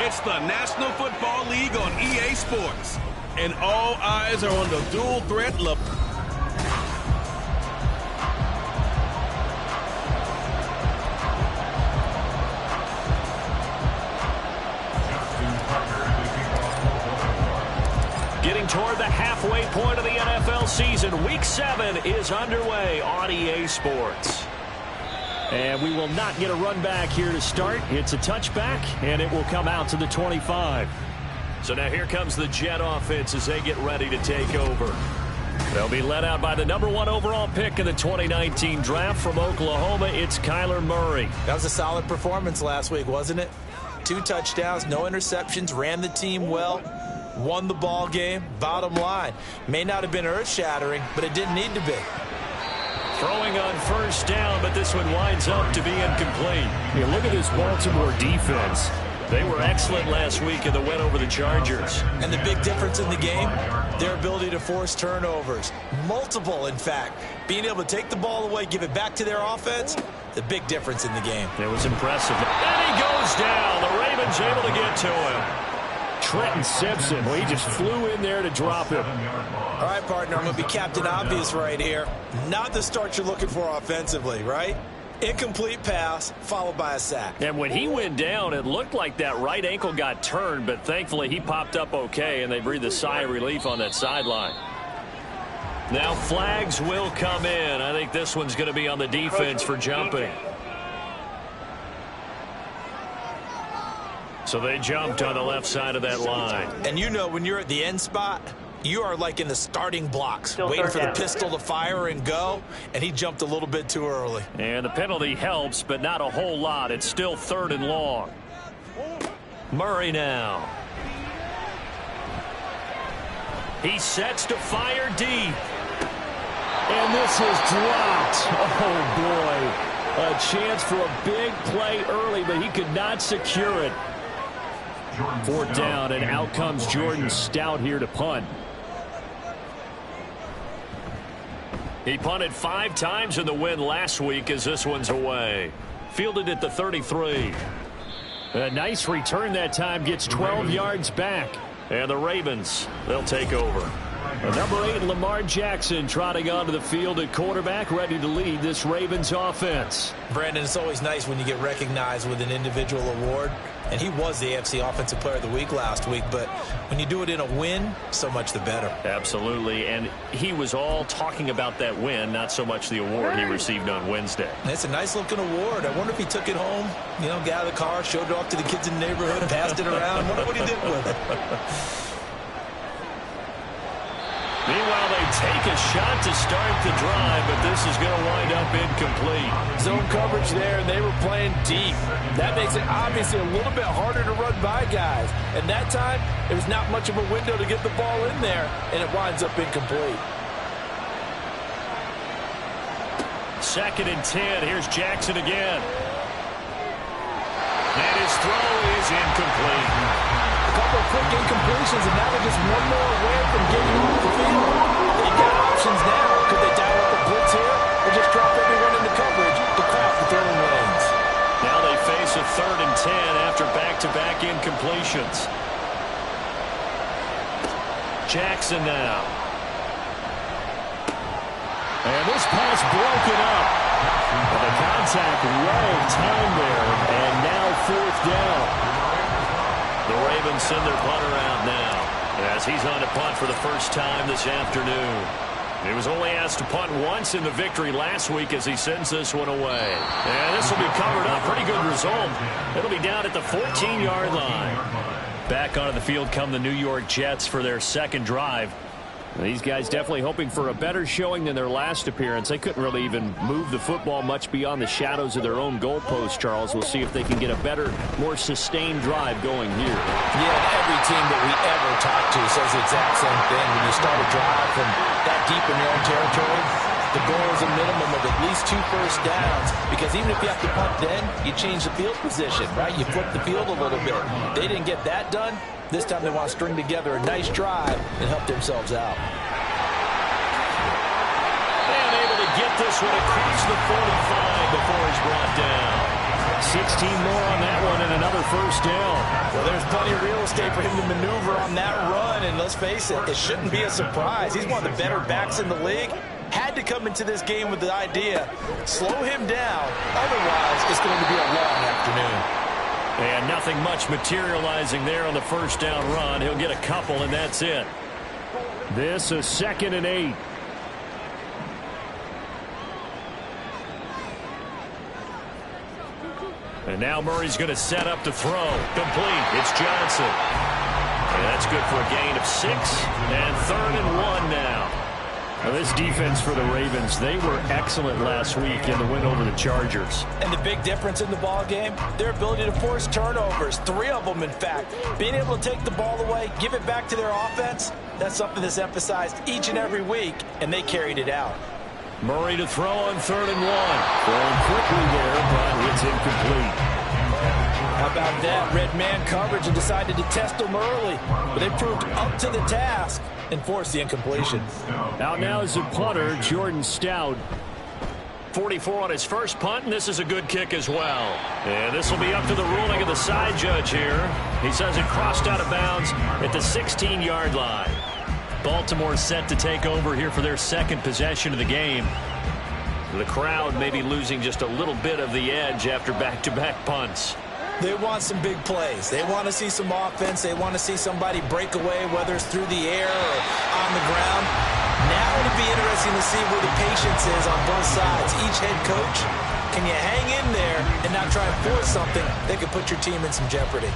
It's the National Football League on EA Sports. And all eyes are on the dual threat level. Getting toward the halfway point of the NFL season. Week 7 is underway on EA Sports. And we will not get a run back here to start. It's a touchback, and it will come out to the 25. So now here comes the Jet offense as they get ready to take over. They'll be led out by the #1 overall pick in the 2019 draft from Oklahoma. It's Kyler Murray. That was a solid performance last week, wasn't it? 2 touchdowns, no interceptions, ran the team well, won the ball game. Bottom line, may not have been earth-shattering, but it didn't need to be. Throwing on first down, but this one winds up to be incomplete. Yeah, look at this Baltimore defense. They were excellent last week in the win over the Chargers. And the big difference in the game, their ability to force turnovers. Multiple, in fact. Being able to take the ball away, give it back to their offense, the big difference in the game. It was impressive. And he goes down. The Ravens able to get to him. Trenton Simpson, well, he just flew in there to drop him. All right, partner, I'm going to be Captain Obvious right here. Not the start you're looking for offensively, right? Incomplete pass, followed by a sack. And when he went down, it looked like that right ankle got turned, but thankfully he popped up okay, and they breathed a sigh of relief on that sideline. Now flags will come in. I think this one's going to be on the defense for jumping. So they jumped on the left side of that line. And you know when you're at the end spot, you are like in the starting blocks, waiting for the pistol to fire and go, and he jumped a little bit too early. And the penalty helps, but not a whole lot. It's still 3rd and long. Murray now. He sets to fire deep. And this is dropped. Oh, boy. A chance for a big play early, but he could not secure it. 4th down, and out comes Jordan Stout here to punt. He punted 5 times in the win last week as this one's away. Fielded at the 33. A nice return that time, gets 12 yards back. And the Ravens, they'll take over. Number 8, Lamar Jackson, trotting onto the field at quarterback, ready to lead this Ravens offense. Brandon, it's always nice when you get recognized with an individual award. And he was the AFC Offensive Player of the Week last week. But when you do it in a win, so much the better. Absolutely. And he was all talking about that win, not so much the award he received on Wednesday. It's a nice-looking award. I wonder if he took it home, you know, got out of the car, showed it off to the kids in the neighborhood, passed it around. I wonder what he did with it. Meanwhile, they take a shot to start the drive, but this is going to wind up incomplete. Zone coverage there, and they were playing deep. That makes it obviously a little bit harder to run by guys. And that time, there was not much of a window to get the ball in there, and it winds up incomplete. 2nd and 10. Here's Jackson again. And his throw is incomplete. A couple of quick incompletions, and now they're just one more away from getting off the field. They've got options now. Could they dial up a blitz here, or just drop everyone into coverage to craft the throwing lanes? Now they face a 3rd and 10 after back-to-back incompletions. Jackson now. And this pass broken up. And the contact well timed there, and now 4th down. The Ravens send their punter out now as he's on to punt for the first time this afternoon. He was only asked to punt once in the victory last week as he sends this one away. And this will be covered up. Pretty good result. It'll be down at the 14-yard line. Back onto the field come the New York Jets for their 2nd drive. These guys definitely hoping for a better showing than their last appearance. They couldn't really even move the football much beyond the shadows of their own goalpost, Charles. We'll see if they can get a better, more sustained drive going here. Yeah, every team that we ever talk to says the exact same thing. When you start a drive from that deep in your own territory, the goal is a minimum of at least 2 first downs, because even if you have to punt then, you change the field position, right? You flip the field a little bit. They didn't get that done. This time they want to string together a nice drive and help themselves out. And able to get this one across the 45 before he's brought down. 16 more on that one and another first down. Well, there's plenty of real estate for him to maneuver on that run, and let's face it, it shouldn't be a surprise. He's one of the better backs in the league. Had to come into this game with the idea, slow him down, otherwise it's going to be a long afternoon. And nothing much materializing there on the first down run. He'll get a couple, and that's it. This is 2nd and 8. And now Murray's going to set up to throw. Complete. It's Johnson. And that's good for a gain of 6. And 3rd and 1 now. Now this defense for the Ravens, they were excellent last week in the win over the Chargers. And the big difference in the ball game, their ability to force turnovers, 3 of them in fact. Being able to take the ball away, give it back to their offense, that's something that's emphasized each and every week, and they carried it out. Murray to throw on 3rd and 1. Throwing quickly there, but it's incomplete. How about that? Red man coverage and decided to test them early. But they proved up to the task and forced the incompletion. Out now is the punter, Jordan Stout. 44 on his first punt, and this is a good kick as well. And this will be up to the ruling of the side judge here. He says it crossed out of bounds at the 16-yard line. Baltimore set to take over here for their second possession of the game. The crowd may be losing just a little bit of the edge after back-to-back punts. They want some big plays. They want to see some offense. They want to see somebody break away, whether it's through the air or on the ground. Now it'll be interesting to see where the patience is on both sides. Each head coach, can you hang in there and not try and force something that could put your team in some jeopardy?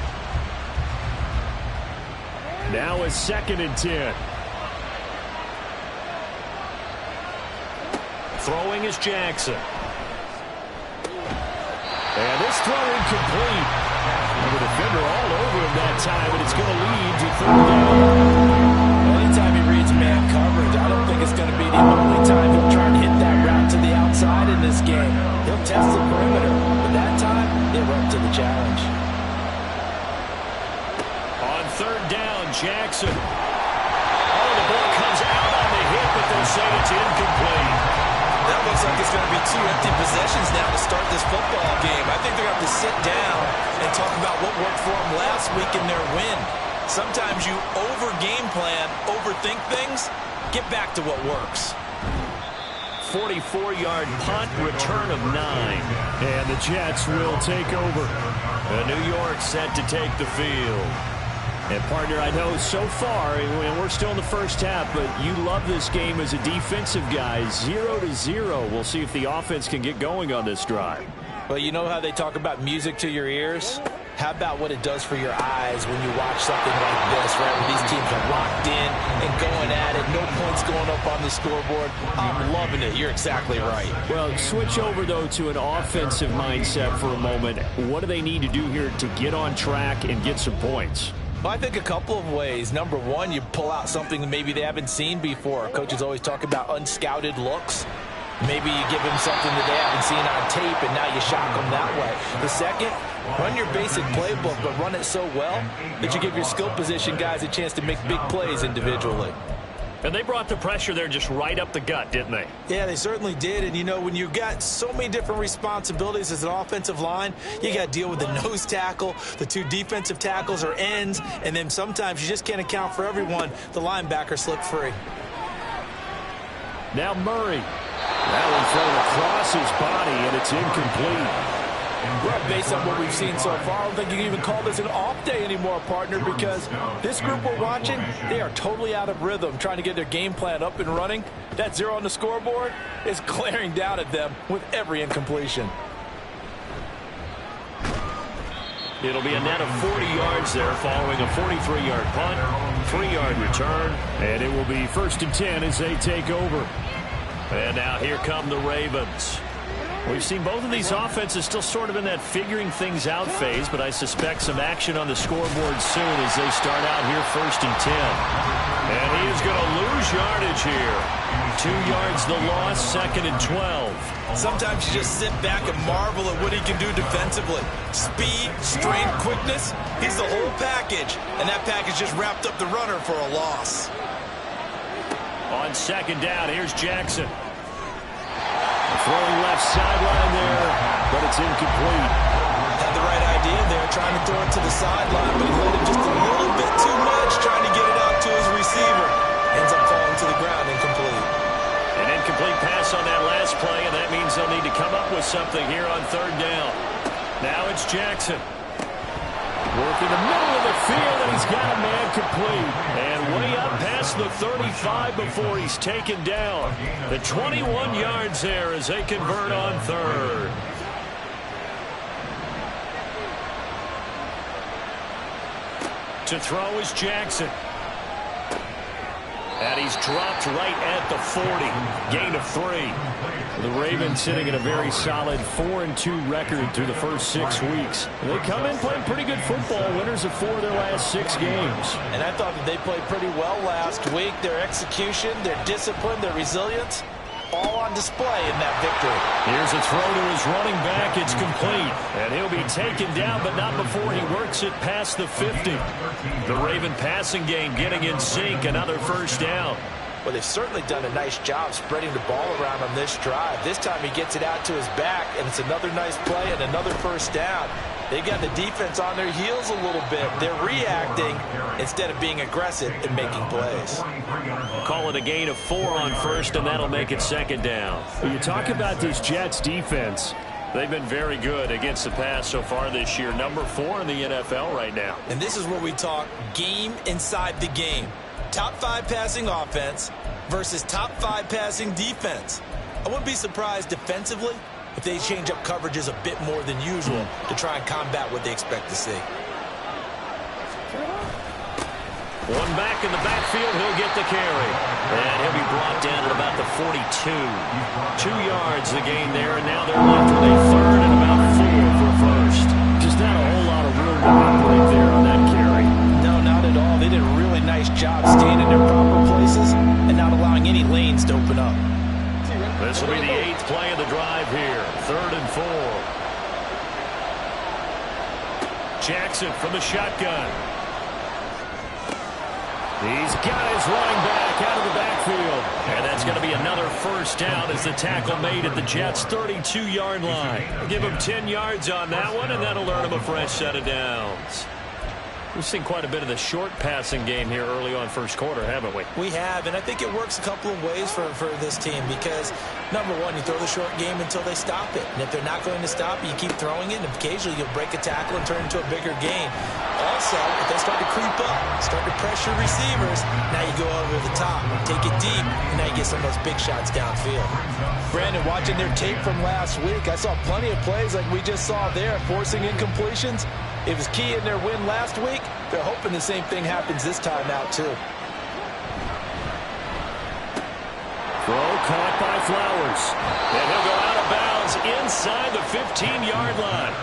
Now it's 2nd and 10. Throwing is Jackson. And this throw incomplete. And the defender all over him that time, and it's going to lead to 3rd down. Anytime he reads man coverage, I don't think it's going to be the only time he'll try and hit that route to the outside in this game. He'll test the perimeter, but that time, they were up to the challenge. On 3rd down, Jackson. Oh, the ball comes out on the hit, but they'll say it's incomplete. That looks like it's going to be 2 empty possessions now to start this football game. I think they're going to have to sit down and talk about what worked for them last week in their win. Sometimes you over-game plan, overthink things, get back to what works. 44-yard punt, return of 9. And the Jets will take over. New York set to take the field. And, partner, I know so far, and we're still in the first half, but you love this game as a defensive guy. 0-0. We'll see if the offense can get going on this drive. Well, you know how they talk about music to your ears? How about what it does for your eyes when you watch something like this, right, where these teams are locked in and going at it, no points going up on the scoreboard? I'm loving it. You're exactly right. Well, switch over, though, to an offensive mindset for a moment. What do they need to do here to get on track and get some points? Well, I think a couple of ways. Number one, you pull out something that maybe they haven't seen before. Coaches always talk about unscouted looks. Maybe you give them something that they haven't seen on tape, and now you shock them that way. The second, run your basic playbook, but run it so well that you give your skill position guys a chance to make big plays individually. And they brought the pressure there just right up the gut, didn't they? Yeah, they certainly did. And, you know, when you've got so many different responsibilities as an offensive line, you got to deal with the nose tackle, the 2 defensive tackles or ends, and then sometimes you just can't account for everyone. The linebacker slipped free. Now Murray. That one thrown across his body, and it's incomplete. Well, based on what we've seen so far, I don't think you can even call this an off day anymore, partner, because this group we're watching, they are totally out of rhythm, trying to get their game plan up and running. That 0 on the scoreboard is glaring down at them with every incompletion. It'll be a net of 40 yards there following a 43-yard punt, 3-yard return, and it will be 1st and 10 as they take over. And now here come the Ravens. We've seen both of these offenses still sort of in that figuring things out phase, but I suspect some action on the scoreboard soon as they start out here 1st and 10. And he is going to lose yardage here. 2 yards the loss, 2nd and 12. Sometimes you just sit back and marvel at what he can do defensively. Speed, strength, quickness, he's the whole package. And that package just wrapped up the runner for a loss. On 2nd down, here's Jackson. Throwing left sideline there, but it's incomplete. the right idea there, trying to throw it to the sideline, but he let it just a little bit too much, trying to get it out to his receiver. Ends up falling to the ground, incomplete. An incomplete pass on that last play, and that means they'll need to come up with something here on third down. Now it's Jackson. Working the middle of the field, and he's got a man complete. And way up past the 35 before he's taken down. The 21 yards there as they convert on third. To throw is Jackson. And he's dropped right at the 40. Gain of 3. The Ravens sitting at a very solid 4-2 record through the first 6 weeks. They come in playing pretty good football, winners of 4 of their last 6 games. And I thought that they played pretty well last week. Their execution, their discipline, their resilience, all on display in that victory. Here's a throw to his running back. It's complete. And he'll be taken down, but not before he works it past the 50. The Raven passing game getting in sync. Another first down. Well, they've certainly done a nice job spreading the ball around on this drive. This time he gets it out to his back, and it's another nice play and another first down. They got the defense on their heels a little bit. They're reacting instead of being aggressive and making plays. Call it a gain of 4 on first, and that'll make it second down. When you talk about this Jets defense, they've been very good against the pass so far this year. Number 4 in the NFL right now. And this is where we talk game inside the game. Top 5 passing offense versus top 5 passing defense. I wouldn't be surprised defensively if they change up coverages a bit more than usual to try and combat what they expect to see. One back in the backfield, he'll get the carry. And he'll be brought down at about the 42. 2 yards the gain there, and now they're left with a third and about 4 for first. Just not a whole lot of room to operate there on that carry. No, not at all. They did a really nice job staying in their proper places and not allowing any lanes to open up. This will be the 8th play of the drive here. 3rd and 4. Jackson from the shotgun. He's got his running back out of the backfield. And that's going to be another first down as the tackle made at the Jets' 32-yard line. Give him 10 yards on that one, and that'll earn him a fresh set of downs. We've seen quite a bit of the short passing game here early on first quarter, haven't we? We have, and I think it works a couple of ways for this team because, number one, you throw the short game until they stop it. And if they're not going to stop it, you keep throwing it, and occasionally you'll break a tackle and turn it into a bigger gain. Also, if they start to creep up, start to pressure receivers, now you go over the top, take it deep, and now you get some of those big shots downfield. Brandon, watching their tape from last week, I saw plenty of plays like we just saw there, forcing incompletions. It was key in their win last week. They're hoping the same thing happens this time out, too. Throw caught by Flowers. And he'll go out of bounds inside the 15-yard line.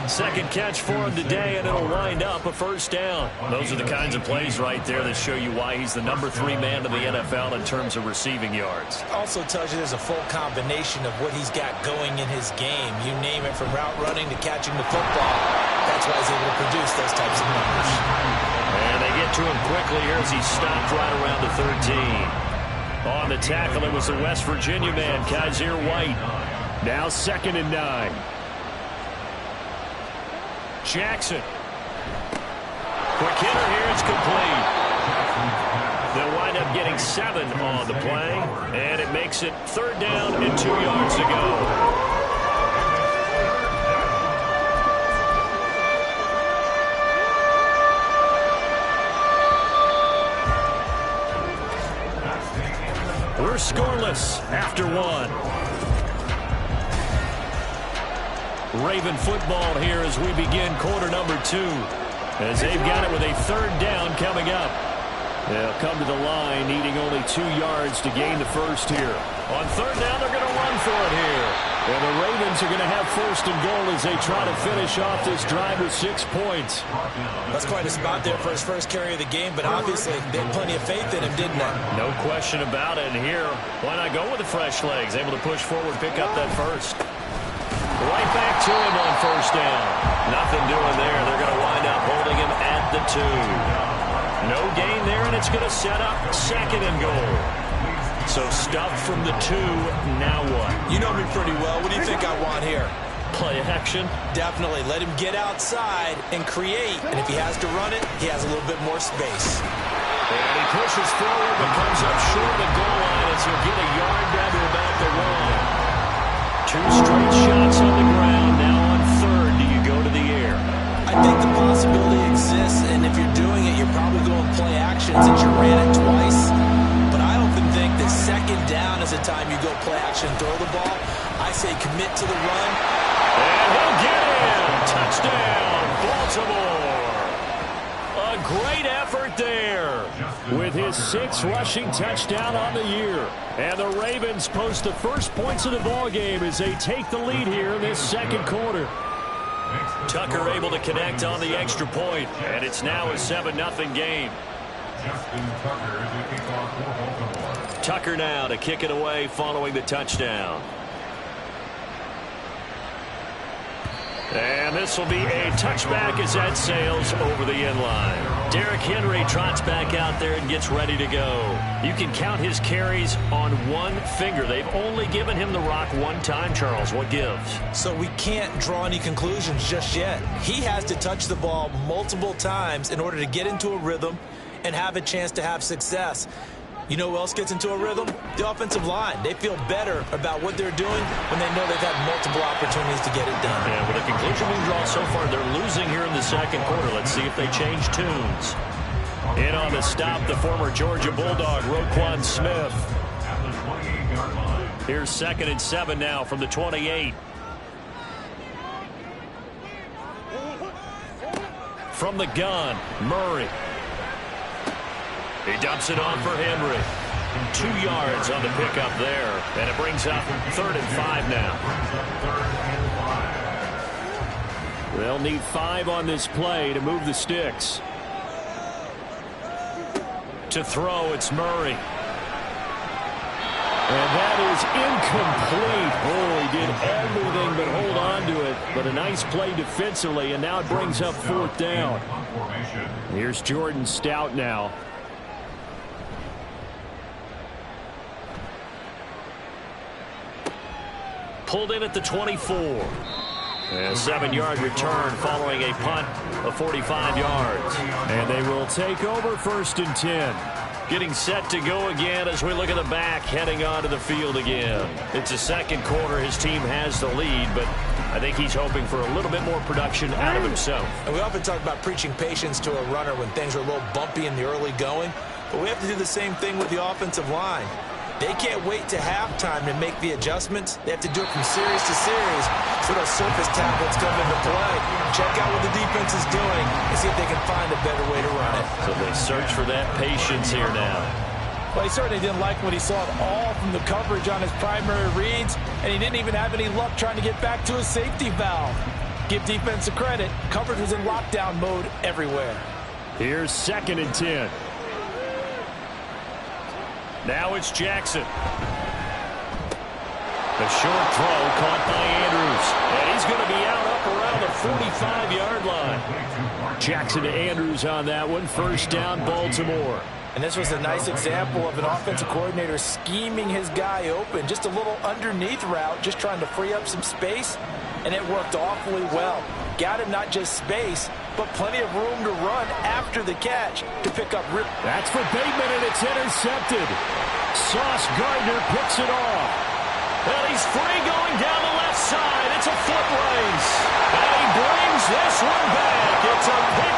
Second catch for him today, and it'll wind up a first down. Those are the kinds of plays right there that show you why he's the number 3 man in the NFL in terms of receiving yards. Also tells you there's a full combination of what he's got going in his game. You name it, from route running to catching the football. That's why he's able to produce those types of numbers. And they get to him quickly here as he stopped right around the 13. On the tackle, it was the West Virginia man, Kaiser White. Now 2nd and 9. Jackson. Quick hitter here, it's complete. They'll wind up getting 7 on the play, and it makes it 3rd down and 2 yards to go. We're scoreless after 1. Raven football here as we begin quarter number 2. As they've got it with a 3rd down coming up. They'll come to the line needing only 2 yards to gain the first here. On 3rd down, they're going to run for it here. And the Ravens are going to have 1st and goal as they try to finish off this drive with 6 points. That's quite a spot there for his first carry of the game, but obviously they had plenty of faith in him, didn't they? No question about it. And here, why not go with the fresh legs? Able to push forward, pick up that first. Right back to him on 1st down. Nothing doing there. They're going to wind up holding him at the 2. No gain there, and it's going to set up 2nd and goal. So stuffed from the 2, now what? You know me pretty well. What do you think I want here? Play action. Definitely. Let him get outside and create. And if he has to run it, he has a little bit more space. And he pushes forward but comes up short of the goal line as he'll get a yard down to about the 1. 2 straight shots on the ground. Now on third, do you go to the air? I think the possibility exists, and if you're doing it, you're probably going to play action since you ran it twice. But I often think that second down is the time you go play action, throw the ball. I say commit to the run. And he'll get in. Touchdown, Baltimore. A great effort there with his 6th rushing touchdown on the year. And the Ravens post the first points of the ball game as they take the lead here in this second quarter. Tucker able to connect on the extra point, and it's now a 7-0 game. Tucker now to kick it away following the touchdown. And this will be a touchback as that sails over the end line. Derrick Henry trots back out there and gets ready to go. You can count his carries on one finger. They've only given him the rock one time, Charles. What gives? So we can't draw any conclusions just yet. He has to touch the ball multiple times in order to get into a rhythm and have a chance to have success. You know who else gets into a rhythm? The offensive line. They feel better about what they're doing when they know they've had multiple opportunities to get it done. And with the conclusion we draw so far, they're losing here in the second quarter. Let's see if they change tunes. In on the stop, the former Georgia Bulldog, Roquan Smith. Here's 2nd and 7 now from the 28. From the gun, Murray. He dumps it off for Henry. 2 yards on the pickup there. And it brings up 3rd and 5 now. They'll need 5 on this play to move the sticks. To throw, it's Murray. And that is incomplete. Oh, he did everything but hold on to it. But a nice play defensively, and now it brings up 4th down. Here's Jordan Stout now. Pulled in at the 24. And a 7-yard return following a punt of 45 yards. And they will take over 1st and 10. Getting set to go again as we look at the back heading onto the field again. It's the second quarter. His team has the lead, but I think he's hoping for a little bit more production out of himself. And we often talk about preaching patience to a runner when things are a little bumpy in the early going, but we have to do the same thing with the offensive line. They can't wait to halftime to make the adjustments. They have to do it from series to series so those surface tablets come into play. Check out what the defense is doing and see if they can find a better way to run it. So they search for that patience here now. Well, he certainly didn't like what he saw at all from the coverage on his primary reads, and he didn't even have any luck trying to get back to his safety valve. Give defense a credit. Coverage was in lockdown mode everywhere. Here's 2nd and 10. Now it's Jackson. The short throw caught by Andrews. And he's going to be out up around the 45-yard line. Jackson to Andrews on that one. 1st down, Baltimore. And this was a nice example of an offensive coordinator scheming his guy open. Just a little underneath route, just trying to free up some space. And it worked awfully well. Got him not just space, but plenty of room to run after the catch to pick up. That's for Bateman, and it's intercepted. Sauce Gardner picks it off. And he's free going down the left side. It's a foot race. And he brings this one back. It's a pick.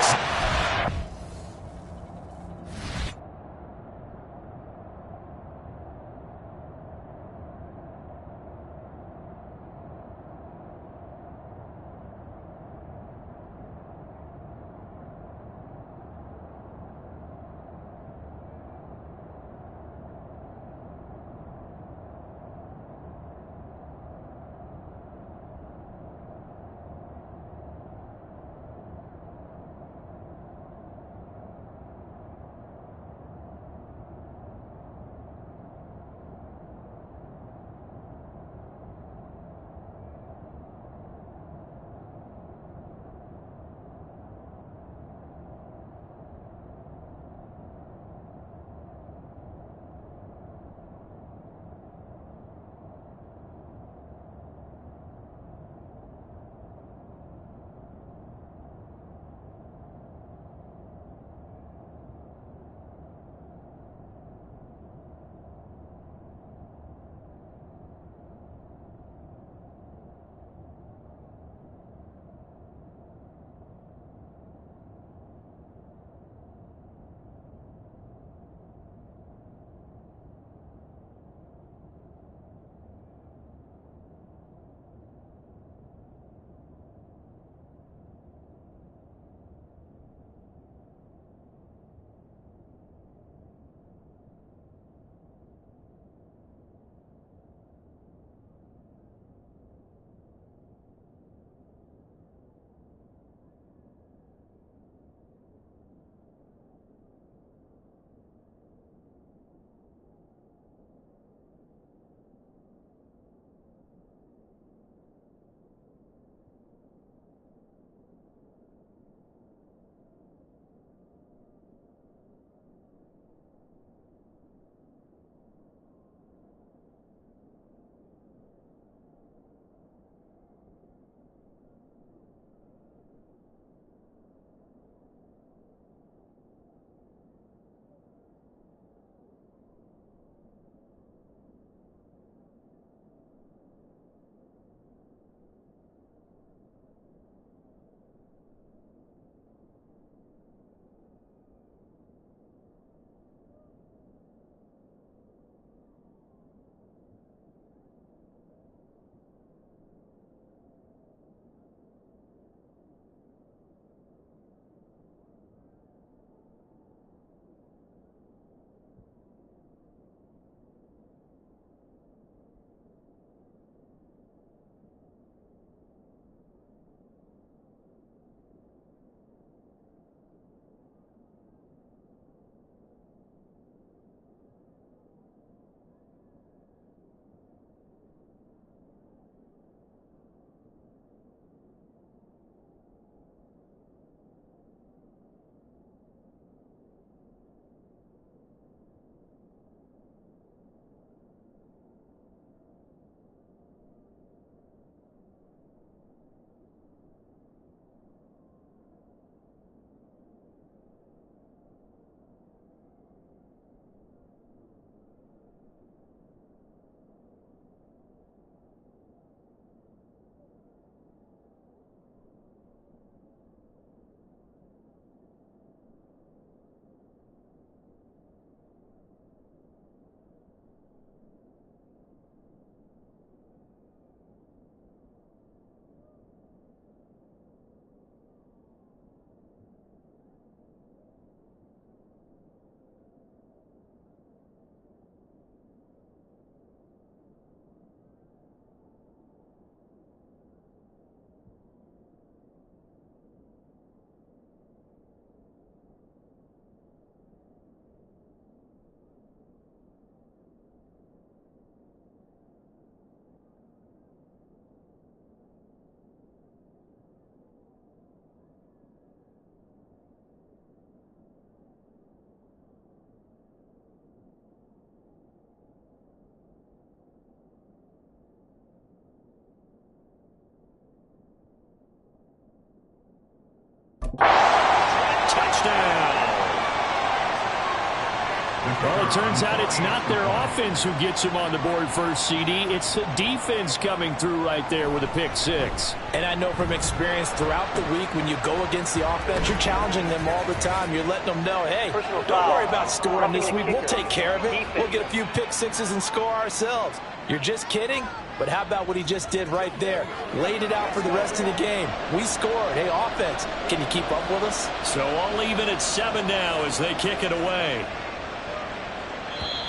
Well, it turns out it's not their offense who gets them on the board first, CD. It's the defense coming through right there with a pick six. And I know from experience throughout the week when you go against the offense, you're challenging them all the time. You're letting them know, hey, don't worry about scoring this week. We'll take care of it. We'll get a few pick sixes and score ourselves. You're just kidding? But how about what he just did right there? Laid it out for the rest of the game. We scored. Hey, offense, can you keep up with us? So all even at 7 now as they kick it away.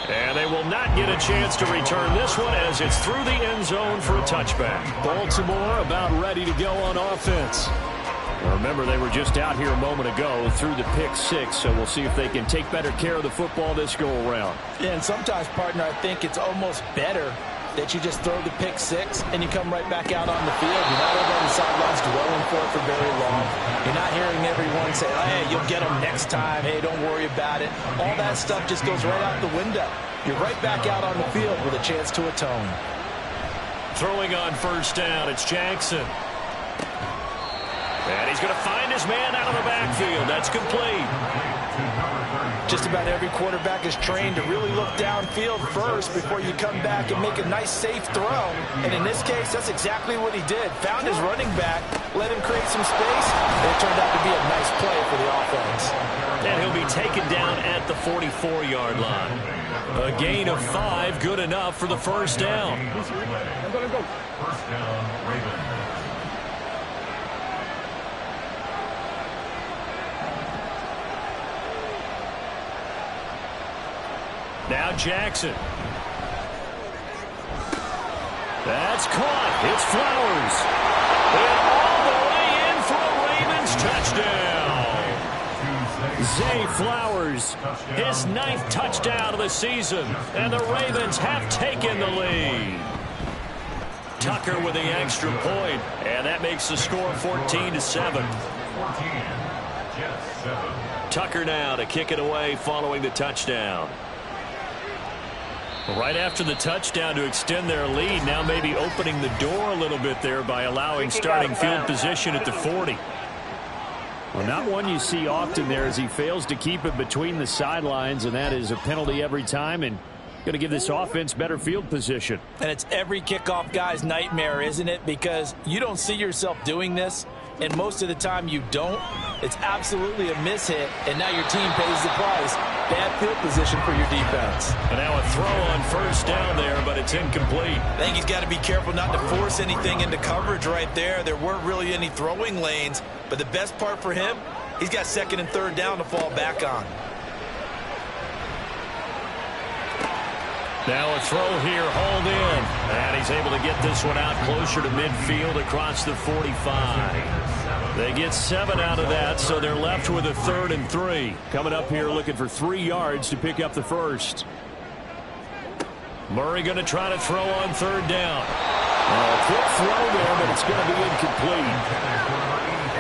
And they will not get a chance to return this one as it's through the end zone for a touchback. Baltimore about ready to go on offense. Remember, they were just out here a moment ago through the pick six, so we'll see if they can take better care of the football this go-around. Yeah, and sometimes, partner, I think it's almost better that you just throw the pick six and you come right back out on the field. You're not over on the sidelines dwelling for it for very long. You're not hearing everyone say, oh, hey, you'll get them next time. Hey, don't worry about it. All that stuff just goes right out the window. You're right back out on the field with a chance to atone. Throwing on first down, it's Jackson. And he's going to find his man out of the backfield. That's complete. Just about every quarterback is trained to really look downfield first before you come back and make a nice, safe throw. And in this case, that's exactly what he did. Found his running back, let him create some space, and it turned out to be a nice play for the offense. And he'll be taken down at the 44-yard line. A gain of 5, good enough for the first down. First down, Ravens. Now Jackson. That's caught. It's Flowers. And all the way in for a Ravens touchdown. Zay Flowers, his 9th touchdown of the season. And the Ravens have taken the lead. Tucker with the extra point, and that makes the score 14-7. Tucker now to kick it away following the touchdown. Right after the touchdown to extend their lead, now maybe opening the door a little bit there by allowing starting field position at the 40. Well, not one you see often there as he fails to keep it between the sidelines, and that is a penalty every time and going to give this offense better field position. And it's every kickoff guy's nightmare, isn't it? Because you don't see yourself doing this, and most of the time you don't. It's absolutely a mishit, and now your team pays the price. Bad field position for your defense. And now a throw on first down there, but it's incomplete. I think he's got to be careful not to force anything into coverage right there. There weren't really any throwing lanes, but the best part for him, he's got 2nd and 3rd down to fall back on. Now a throw here, hauled in. And he's able to get this one out closer to midfield across the 45. They get 7 out of that, so they're left with a 3rd and 3. Coming up here looking for 3 yards to pick up the first. Murray going to try to throw on 3rd down. Quick throw there, but it's going to be incomplete.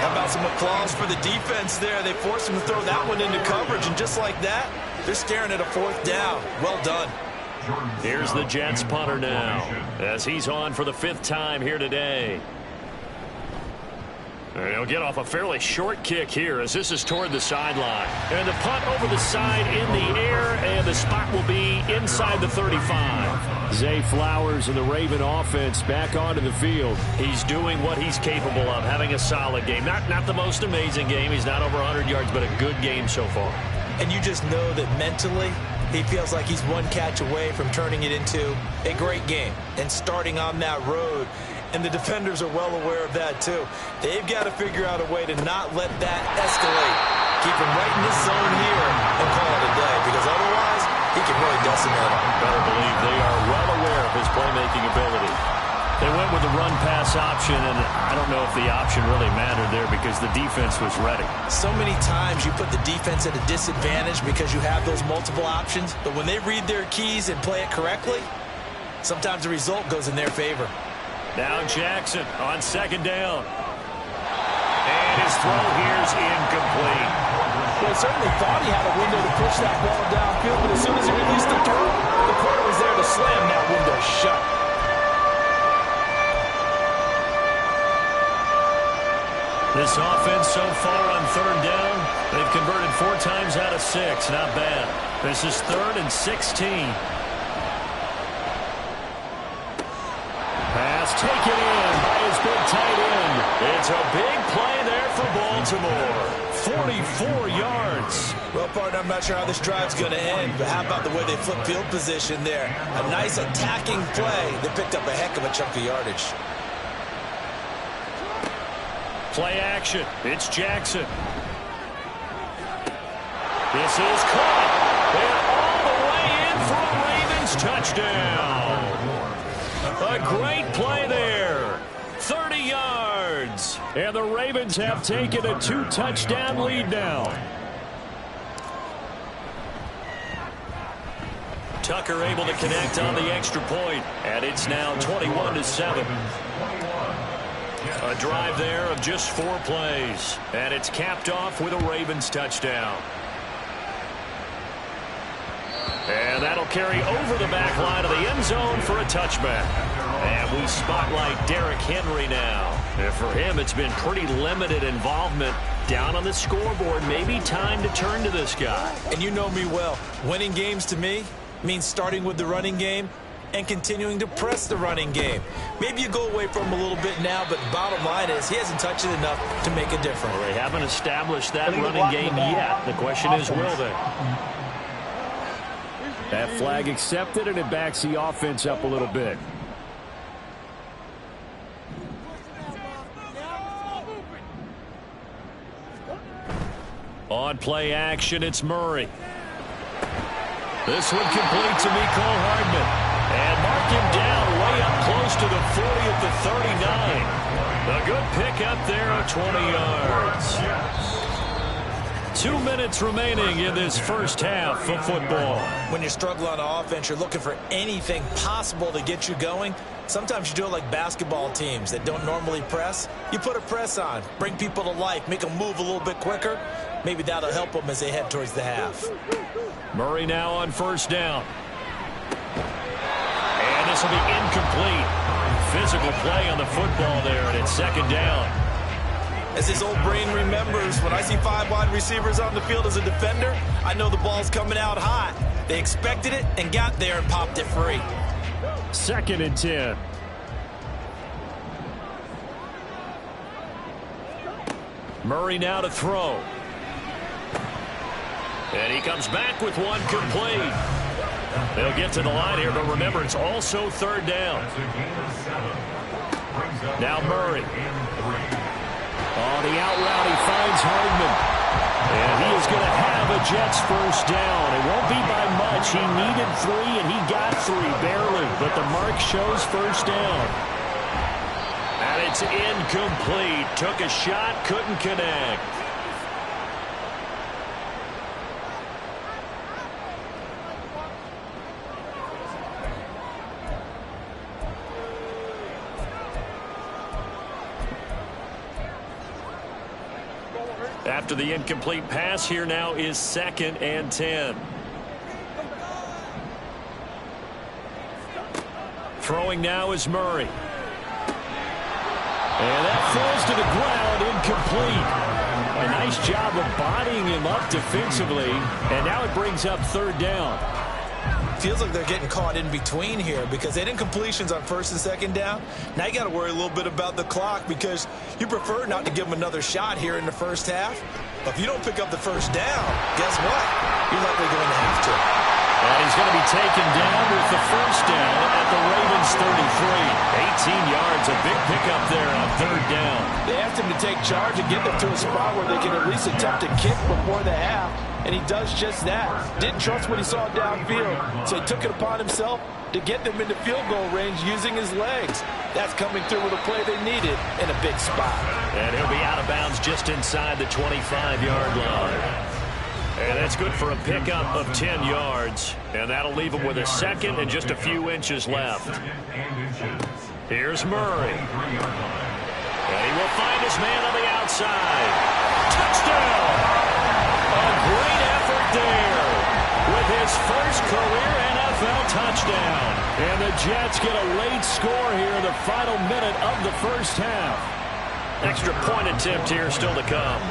How about some applause for the defense there? They forced him to throw that one into coverage, and just like that, they're staring at a 4th down. Well done. Here's the Jets punter now as he's on for the 5th time here today. And he'll get off a fairly short kick here as this is toward the sideline. And the punt over the side in the air, and the spot will be inside the 35. Zay Flowers and the Raven offense back onto the field. He's doing what he's capable of, having a solid game. Not the most amazing game. He's not over 100 yards, but a good game so far. And you just know that mentally, he feels like he's one catch away from turning it into a great game and starting on that road. And the defenders are well aware of that, too. They've got to figure out a way to not let that escalate. Keep him right in this zone here and call it a day, because otherwise he can really decimate him. Better believe they are well aware of his playmaking ability. They went with the run-pass option, and I don't know if the option really mattered there because the defense was ready. So many times you put the defense at a disadvantage because you have those multiple options, but when they read their keys and play it correctly, sometimes the result goes in their favor. Now Jackson on 2nd down. And his throw here's incomplete. Well, certainly thought he had a window to push that ball downfield, but as soon as he released the throw, the corner was there to slam that window shut. This offense so far on 3rd down, they've converted 4 times out of 6. Not bad. This is 3rd and 16. Pass taken in by his big tight end. It's a big play there for Baltimore. 44 yards. Well, partner, I'm not sure how this drive's going to end, but how about the way they flip field position there? A nice attacking play that picked up a heck of a chunk of yardage. Play action. It's Jackson. This is caught. And all the way in for a Ravens touchdown. A great play there. 30 yards. And the Ravens have taken a 2-touchdown lead now. Tucker able to connect on the extra point, and it's now 21-7. A drive there of just 4 plays, and it's capped off with a Ravens touchdown. And that'll carry over the back line of the end zone for a touchback. And we spotlight Derrick Henry now. And for him, it's been pretty limited involvement down on the scoreboard. Maybe time to turn to this guy. And you know me well. Winning games to me means starting with the running game and continuing to press the running game. Maybe you go away from him a little bit now, but bottom line is he hasn't touched it enough to make a difference. Well, they haven't established that running game yet. The question is, will they? That flag accepted, and it backs the offense up a little bit. On play action, it's Murray. This one complete to Mecole Hardman. And mark him down way up close to the 40 at the 39. A good pickup there of 20 yards. 2 minutes remaining in this first half of football. When you struggle on offense, you're looking for anything possible to get you going. Sometimes you do it like basketball teams that don't normally press. You put a press on, bring people to life, make them move a little bit quicker. Maybe that'll help them as they head towards the half. Murray now on first down. And this will be incomplete. Physical play on the football there, and it's second down. As his old brain remembers, when I see 5 wide receivers on the field as a defender, I know the ball's coming out hot. They expected it and got there and popped it free. 2nd and 10. Murray now to throw. And he comes back with one complete. They'll get to the line here, but remember, it's also 3rd down. Now Murray. On the out route, he finds Hardman. And he is going to have a Jets first down. It won't be by much. He needed 3, and he got 3, barely. But the mark shows first down. And it's incomplete. Took a shot, couldn't connect. After the incomplete pass, here now is 2nd and 10. Throwing now is Murray. And that falls to the ground, incomplete. A nice job of bodying him up defensively, and now it brings up 3rd down. Feels like they're getting caught in between here because they did incompletions on 1st and 2nd down. Now you got to worry a little bit about the clock because you prefer not to give them another shot here in the first half. But if you don't pick up the first down, guess what? You're likely going to have to. And he's going to be taken down with the first down at the Ravens 33. 18 yards, a big pickup there on 3rd down. They asked him to take charge and get them to a spot where they can at least attempt to kick before the half. And he does just that. Didn't trust what he saw downfield, so he took it upon himself to get them into field goal range using his legs. That's coming through with a play they needed in a big spot. And he'll be out of bounds just inside the 25-yard line. And that's good for a pickup of 10 yards. And that'll leave him with a 2nd and just a few inches left. Here's Murray. And he will find his man on the outside. Touchdown! A great effort there with his first career NFL touchdown. And the Jets get a late score here in the final minute of the first half. Extra point attempt here still to come.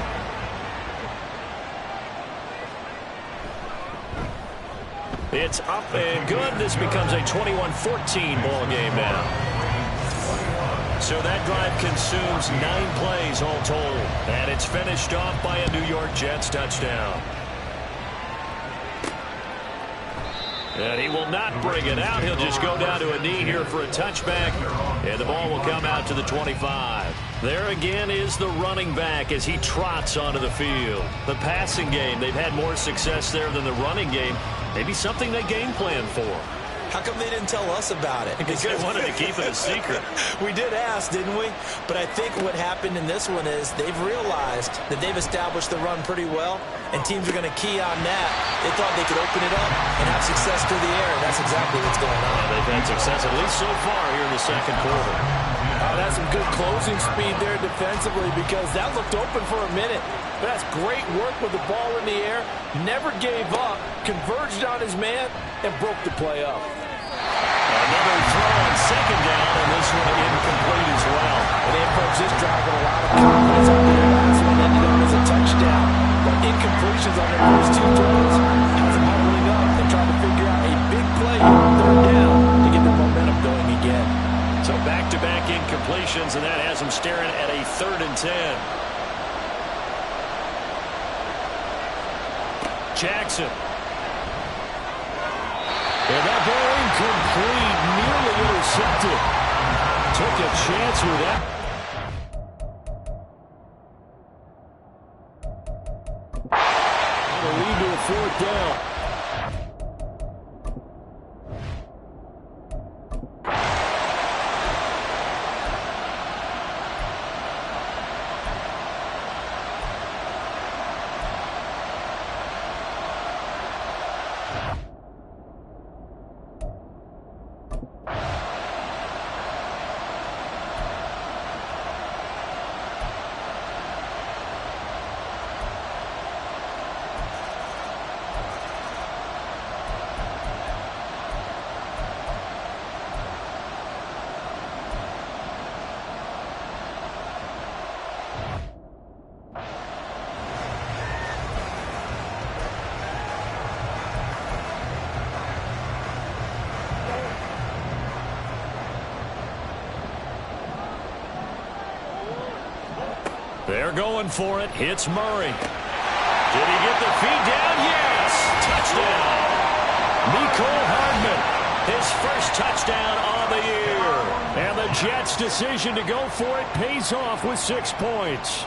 It's up and good. This becomes a 21-14 ball game now. So that drive consumes 9 plays all told. And it's finished off by a New York Jets touchdown. And he will not bring it out. He'll just go down to a knee here for a touchback. And the ball will come out to the 25. There again is the running back as he trots onto the field. The passing game, they've had more success there than the running game. Maybe something they game plan for. How come they didn't tell us about it? Because they wanted to keep it a secret. We did ask, didn't we? But I think what happened in this one is they've realized that they've established the run pretty well, and teams are going to key on that. They thought they could open it up and have success through the air, and that's exactly what's going on. Yeah, they've had success, at least so far here in the second quarter. That's some good closing speed there defensively because that looked open for a minute. But that's great work with the ball in the air. Never gave up, converged on his man, and broke the play up. Another throw on second down, and this one incomplete as well. And they approached this drive with a lot of confidence after the last one ended up as a touchdown. But incompletions on their first 2 throws has them huddling up and trying to figure out a big play on 3rd down to get their momentum going again. So back-to-back incompletions, and that has them staring at a 3rd and 10. Jackson. And that ball incomplete, nearly intercepted. Took a chance with that. The lead to a 4th down. They're going for it. It's Murray. Did he get the feed down? Yes! Touchdown! Mecole Hardman, his first touchdown on the year. And the Jets' decision to go for it pays off with 6 points.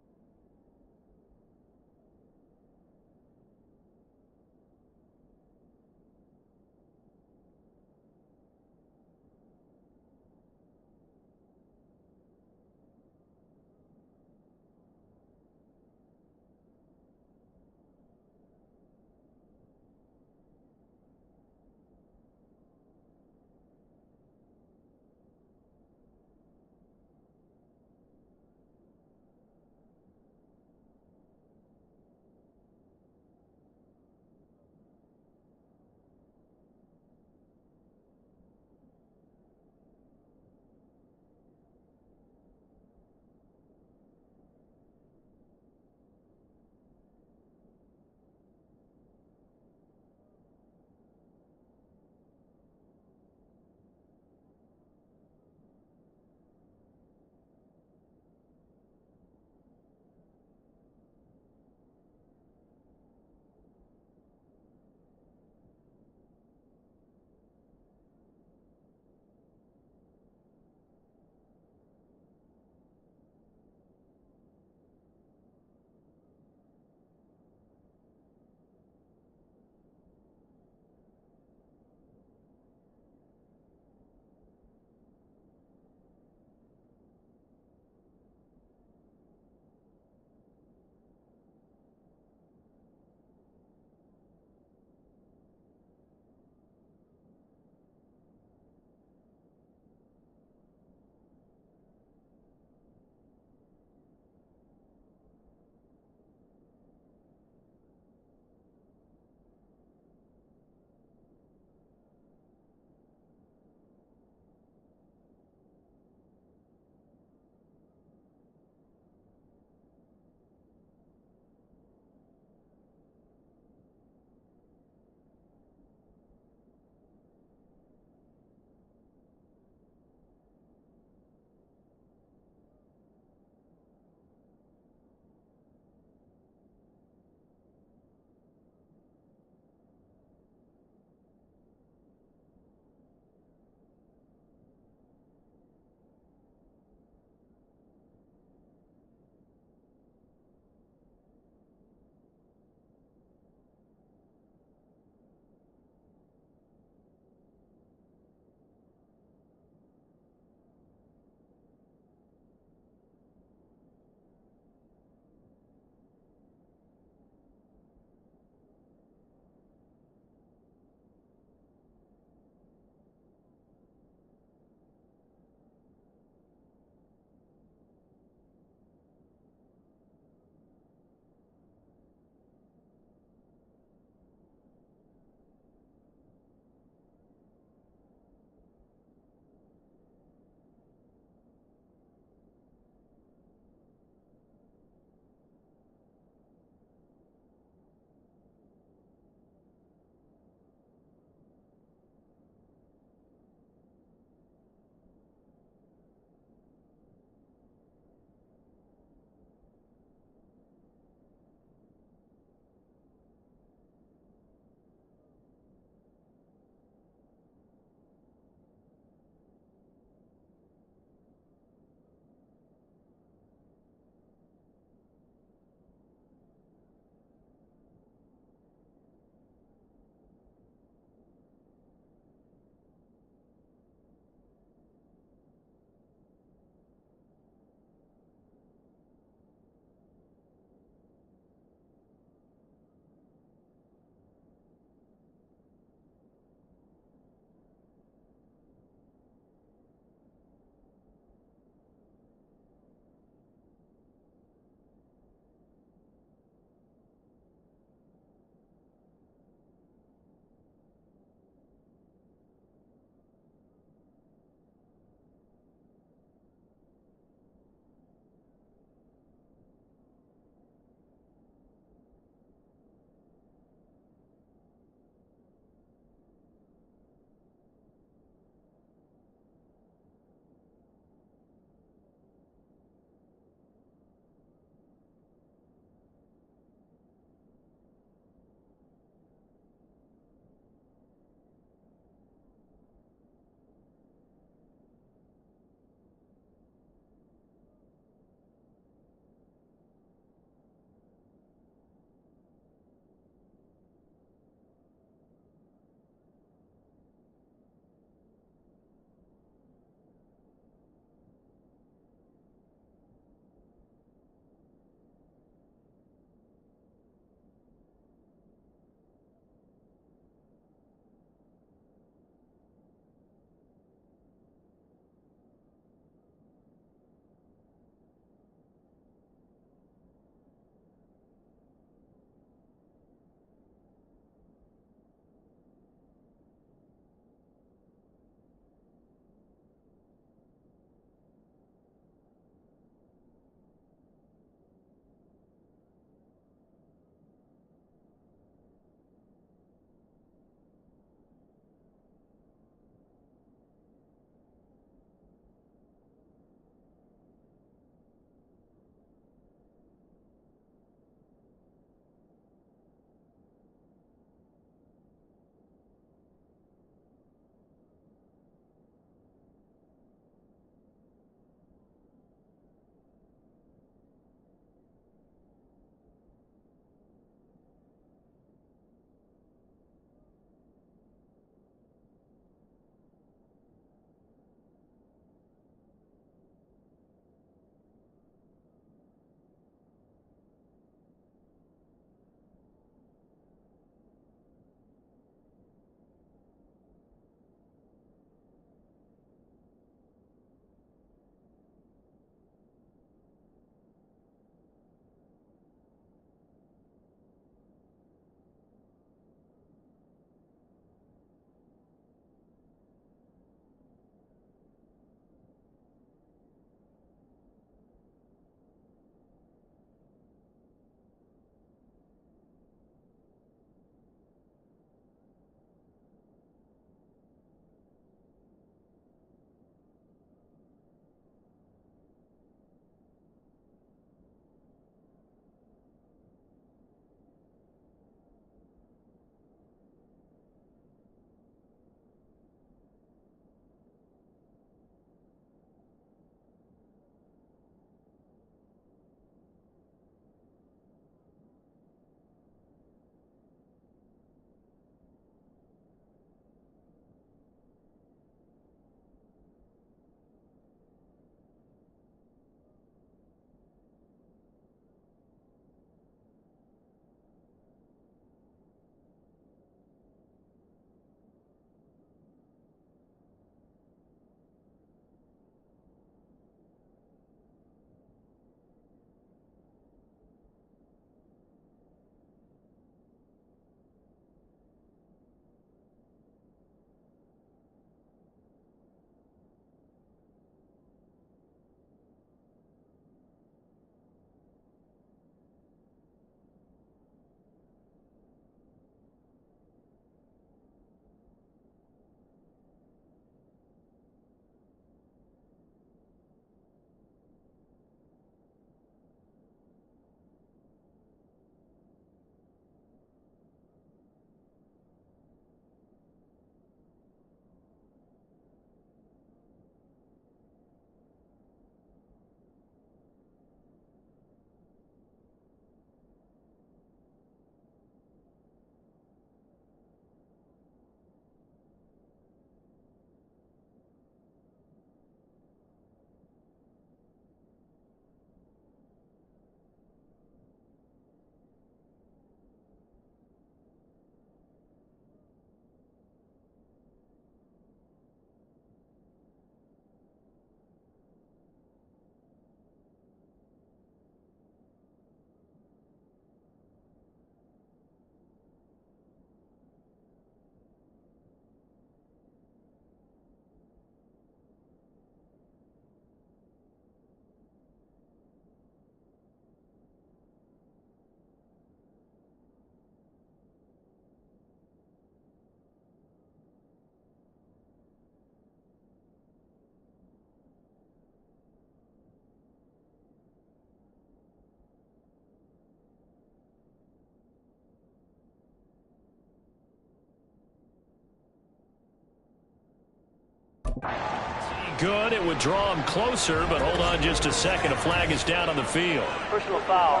good. It would draw him closer, but hold on just a second. A flag is down on the field. Personal foul.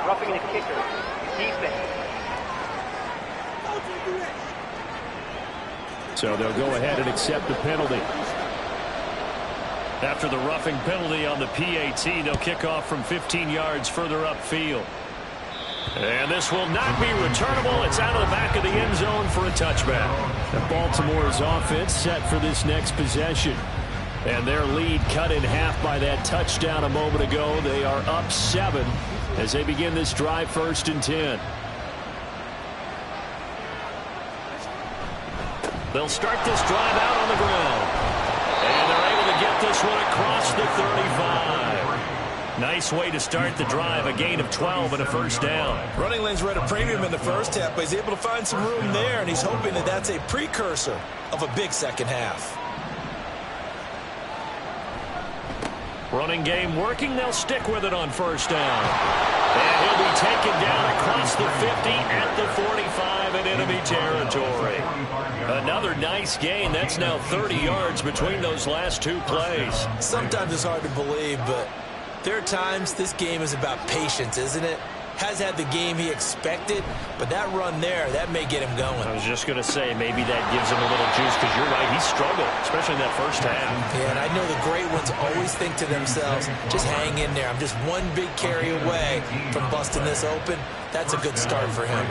Roughing the kicker. Defense. So they'll go ahead and accept the penalty. After the roughing penalty on the PAT, they'll kick off from 15 yards further upfield. And this will not be returnable. It's out of the back of the end zone for a touchback. Baltimore's offense set for this next possession. And their lead cut in half by that touchdown a moment ago. They are up 7 as they begin this drive, 1st and 10. They'll start this drive out on the ground. And they're able to get this one across the 35. Nice way to start the drive, a gain of 12 and a first down. Running lanes were at a premium in the first half, but he's able to find some room there, and he's hoping that that's a precursor of a big second half. Running game working. They'll stick with it on first down. And he'll be taken down across the 50 at the 45 in enemy territory. Another nice gain. That's now 30 yards between those last 2 plays. Sometimes it's hard to believe, but there are times this game is about patience, isn't it? Has had the game he expected, but that run there, that may get him going. I was just going to say, maybe that gives him a little juice, because you're right, he struggled, especially in that first half. Yeah, and I know the great ones always think to themselves, just hang in there. I'm just one big carry away from busting this open. That's a good start for him.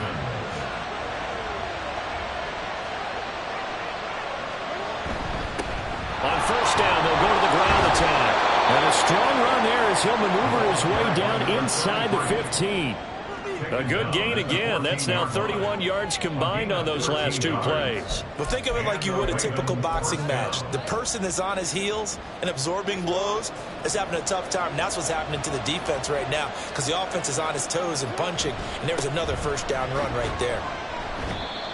On first down, they'll go to the ground attack. And a strong run there as he'll maneuver his way down inside the 15. A good gain again. That's now 31 yards combined on those last 2 plays. Well, think of it like you would a typical boxing match. The person that's on his heels and absorbing blows is having a tough time. And that's what's happening to the defense right now, because the offense is on his toes and punching. And there's another first down run right there.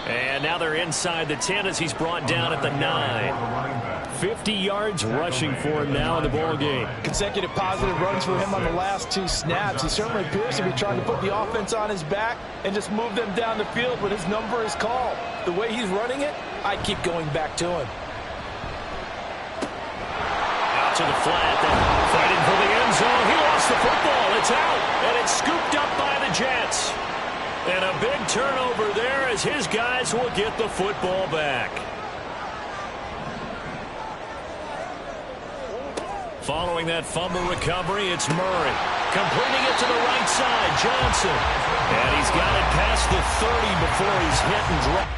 And now they're inside the 10 as he's brought down at the 9. 50 yards rushing for him now in the ball game. Consecutive positive runs for him on the last 2 snaps. He certainly appears to be trying to put the offense on his back and just move them down the field, but his number is called. The way he's running it, I keep going back to him. Out to the flat, then fighting for the end zone. He lost the football. It's out, and it's scooped up by the Jets. And a big turnover there as his guys will get the football back. Following that fumble recovery, it's Murray. Completing it to the right side, Johnson. And he's got it past the 30 before he's hit and dropped.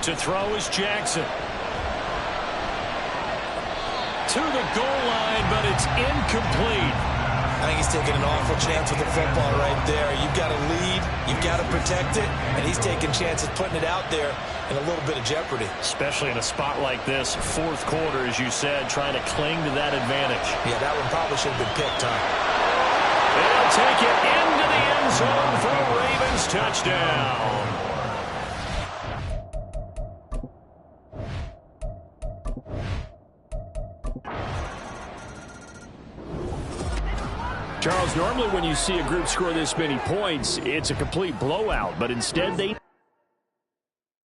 To throw is Jackson. to the goal line, but it's incomplete. I think he's taking an awful chance with the football right there. You've got to lead, you've got to protect it, and he's taking chances putting it out there in a little bit of jeopardy. Especially in a spot like this, fourth quarter, as you said, trying to cling to that advantage. Yeah, that one probably should have been picked, huh? They'll take it into the end zone for a Ravens touchdown. Charles, normally when you see a group score this many points, it's a complete blowout, but instead they